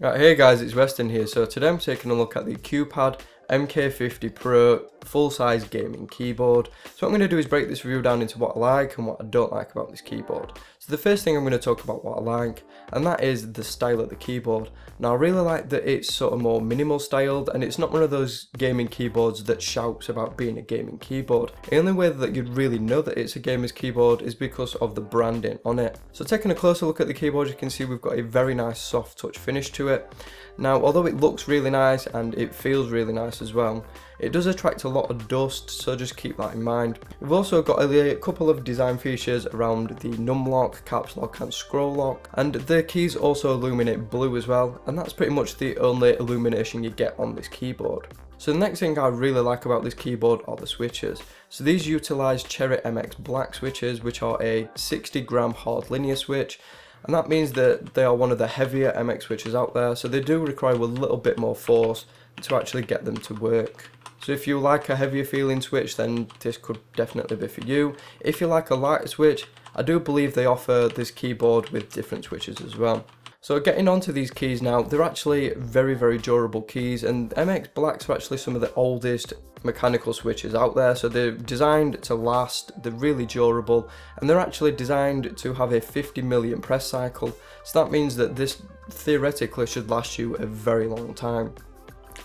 Right, hey guys, it's Weston here. So today I'm taking a look at the QPAD MK-50 Pro full-size gaming keyboard. So what I'm going to do is break this review down into what I like and what I don't like about this keyboard. So the first thing I'm going to talk about what I like, and that is the style of the keyboard. Now I really like that it's sort of more minimal styled, and it's not one of those gaming keyboards that shouts about being a gaming keyboard. The only way that you'd really know that it's a gamer's keyboard is because of the branding on it. So taking a closer look at the keyboard, you can see we've got a very nice soft touch finish to it. Now although it looks really nice and it feels really nice as well, it does attract a lot of dust, so just keep that in mind. We've also got a couple of design features around the num lock, caps lock and scroll lock, and the keys also illuminate blue as well, and that's pretty much the only illumination you get on this keyboard. So the next thing I really like about this keyboard are the switches. So these utilise Cherry MX Black switches, which are a 60-gram hard linear switch, and that means that they are one of the heavier MX switches out there, so they do require a little bit more force to actually get them to work. So if you like a heavier feeling switch, then this could definitely be for you. If you like a lighter switch, I do believe they offer this keyboard with different switches as well. So getting onto these keys now, they're actually very durable keys, and MX Blacks are actually some of the oldest mechanical switches out there, so they're designed to last, they're really durable, and they're actually designed to have a 50 million press cycle, so that means that this theoretically should last you a very long time.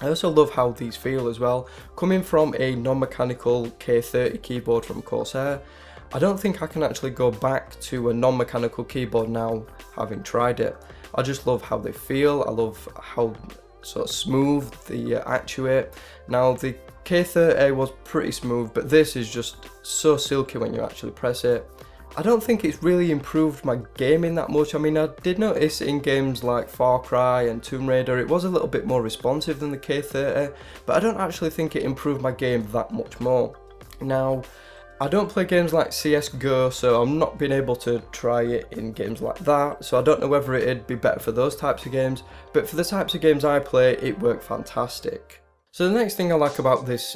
I also love how these feel as well. Coming from a non-mechanical K30 keyboard from Corsair, I don't think I can actually go back to a non-mechanical keyboard now, having tried it. I just love how they feel, I love how sort of smooth the actuate. Now the K30 was pretty smooth, but this is just so silky when you actually press it. I don't think it's really improved my gaming that much. I mean, I did notice in games like Far Cry and Tomb Raider it was a little bit more responsive than the K30, but I don't actually think it improved my game that much more. Now, I don't play games like CSGO, so I'm not being able to try it in games like that, so I don't know whether it'd be better for those types of games, but for the types of games I play, it worked fantastic. So the next thing I like about this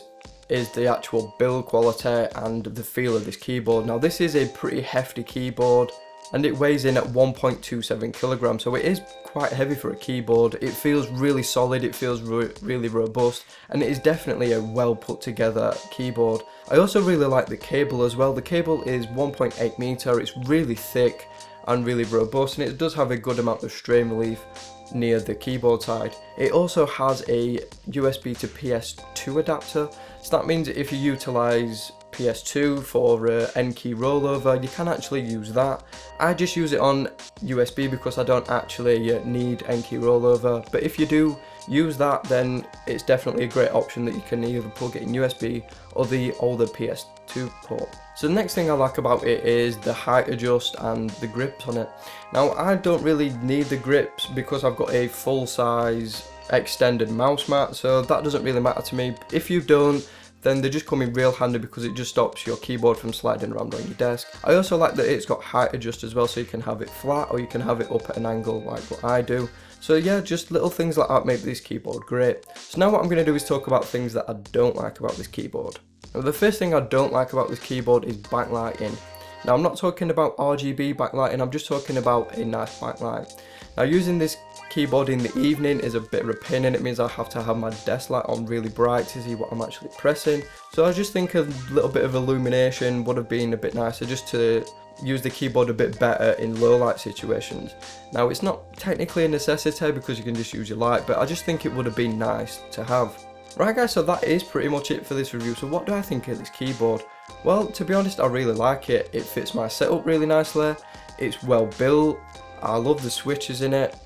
is the actual build quality and the feel of this keyboard. Now this is a pretty hefty keyboard, and it weighs in at 1.27 kilograms, so it is quite heavy for a keyboard. It feels really solid, it feels really robust, and it is definitely a well put together keyboard. I also really like the cable as well. The cable is 1.8 meter, it's really thick and really robust, and it does have a good amount of strain relief near the keyboard side. It also has a USB to Ps2 adapter, so that means if you utilize Ps2 for N key rollover, you can actually use that. I just use it on USB because I don't actually need N key rollover, but if you do use that, then it's definitely a great option that you can either plug it in USB or the older Ps2 port. So the next thing I like about it is the height adjust and the grips on it. Now I don't really need the grips because I've got a full size extended mouse mat, so that doesn't really matter to me. If you don't, then they just come in real handy because it just stops your keyboard from sliding around on your desk. I also like that it's got height adjust as well, so you can have it flat or you can have it up at an angle like what I do. So yeah, just little things like that make this keyboard great. So now what I'm going to do is talk about things that I don't like about this keyboard. Now the first thing I don't like about this keyboard is backlighting. Now I'm not talking about RGB backlighting, I'm just talking about a nice backlight. Now using this keyboard in the evening is a bit of a pain, and it means I have to have my desk light on really bright to see what I'm actually pressing. So I just think a little bit of illumination would have been a bit nicer, just to use the keyboard a bit better in low light situations. Now it's not technically a necessity because you can just use your light, but I just think it would have been nice to have. Right guys, so that is pretty much it for this review. So what do I think of this keyboard? Well, to be honest, I really like it. It fits my setup really nicely, it's well built, I love the switches in it,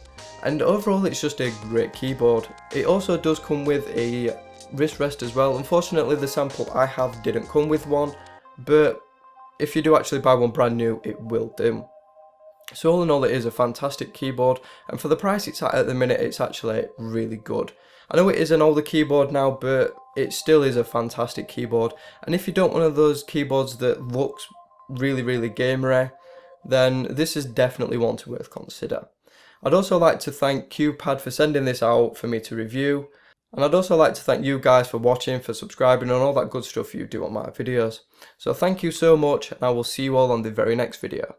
and overall it's just a great keyboard. It also does come with a wrist rest as well. Unfortunately the sample I have didn't come with one, but if you do actually buy one brand new, it will do. So all in all, it is a fantastic keyboard, and for the price it's at the minute, it's actually really good. I know it is an older keyboard now, but it still is a fantastic keyboard, and if you don't want one of those keyboards that looks really gamery, then this is definitely one to worth consider. I'd also like to thank QPAD for sending this out for me to review, and I'd also like to thank you guys for watching, for subscribing and all that good stuff you do on my videos. So thank you so much, and I will see you all on the very next video.